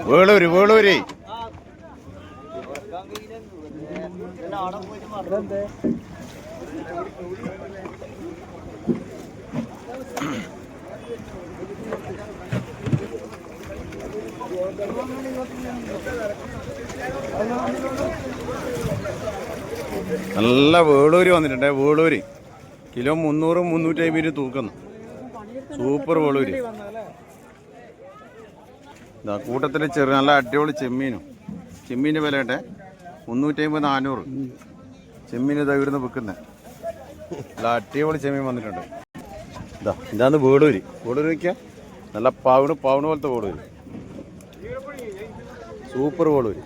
വേളൂര് വേളൂര് നല്ല വേളൂര് വന്നിട്ടുണ്ട്. വേളൂര് kilo 300-350 തൂക്കുന്നു. Super വേളൂര്. ഇതാ കൂട്ടത്തിൽ ചെറിയ നല്ല അടിപൊളി ചെമ്മീനും. ചെമ്മീൻ്റെ വില കേട്ടെ 350-400. ചെമ്മീൻ ഇതാ ഇവിടുന്ന് വിൽക്കുന്നത്. നല്ല അടിപൊളി ചെമ്മീൻ വന്നിട്ടുണ്ട്. ഇതാണ് വേളൂര്. വേളൂര് വയ്ക്കുക നല്ല പാവണ് പോലത്തെ വേളൂര്. സൂപ്പർ വേളൂര്.